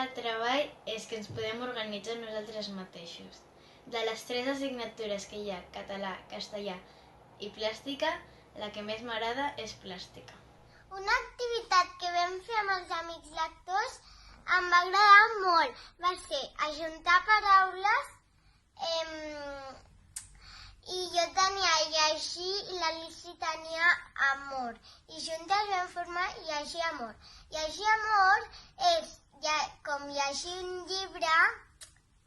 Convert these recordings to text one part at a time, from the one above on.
del treball és que ens podem organitzar nosaltres mateixos. De les 3 assignatures que hi ha, català, castellà i plàstica, la que més m'agrada és plàstica. Una activitat que vam fer amb els amics lectors em va agradar molt. Va ser ajuntar paraules i jo tenia llegir i l'Alici tenia amor. I juntes vam formar llegir amor. Llegir amor és com llegir un llibre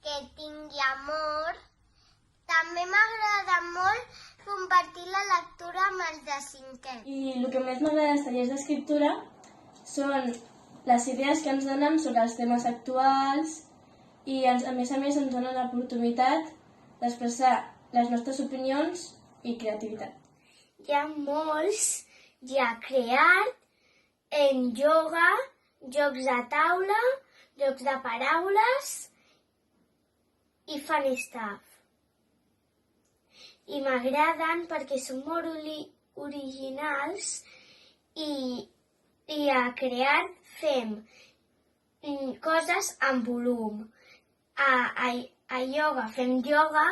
que tingui amor. També m'agrada molt compartir la lectura amb els de 5è. I el que més m'agrada dels tallers d'escriptura són les idees que ens donen sobre els temes actuals i a més ens donen l'oportunitat d'expressar les nostres opinions i creativitat. Hi ha molts, hi ha creat, en yoga, jocs de taula, jocs de paraules i fan stuff. I m'agraden perquè són molt originals i a creat fem coses amb volum. A ioga fem ioga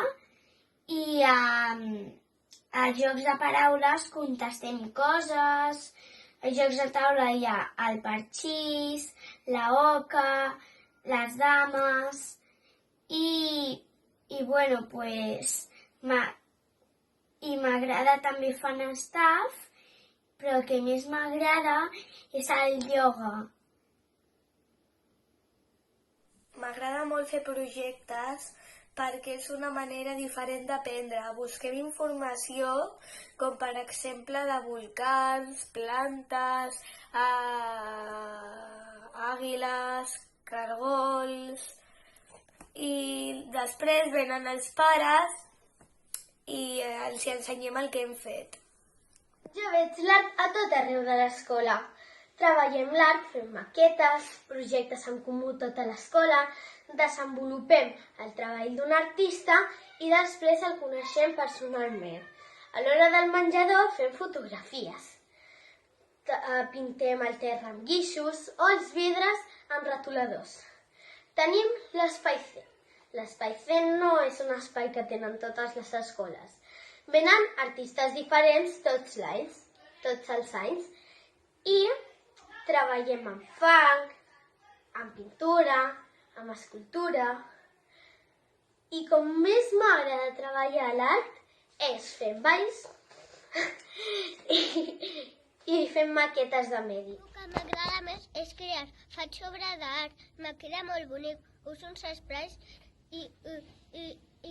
i a jocs de paraules contestem coses. A jocs de taula hi ha el parxís, la oca, les dames i bueno, pues i m'agrada també fan stuff, però el que més m'agrada és el ioga. M'agrada molt fer projectes perquè és una manera diferent d'aprendre. Busquem informació, com per exemple de volcans, plantes, àguiles, cargols, i després venen els pares i els ensenyem el que hem fet. Jo veig l'art a tot arreu de l'escola. Treballem l'art, fem maquetes, projectes en comú tota l'escola, desenvolupem el treball d'un artista i després el coneixem personalment. A l'hora del menjador fem fotografies. Pintem el terra amb guixos o els vidres amb retoladors. Tenim l'espai C. L'espai C no és un espai que tenen totes les escoles. Venen artistes diferents tots els anys i treballem amb fang, amb pintura, amb escultura. I com més m'agrada treballar l'art és fent balls i fent maquetes de medi. El que m'agrada més és crear. Faig obra d'art, me queda molt bonic. Uso uns esprais i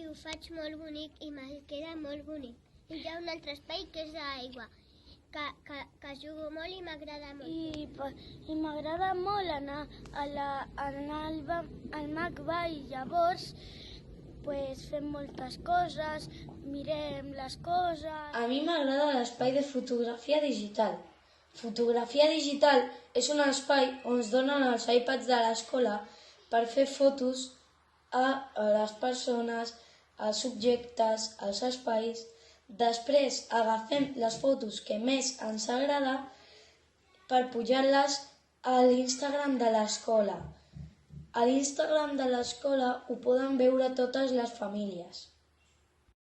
ho faig molt bonic i me queda molt bonic. I hi ha un altre espai que és d'aigua, que jugo molt i m'agrada molt. I m'agrada molt anar al MACBA i llavors fem moltes coses, mirem les coses. A mi m'agrada l'espai de fotografia digital. Fotografia digital és un espai on es donen els iPads de l'escola per fer fotos a les persones, als objectes, als espais. Després agafem les fotos que més ens agrada per pujar-les a l'Instagram de l'escola. A l'Instagram de l'escola ho poden veure totes les famílies.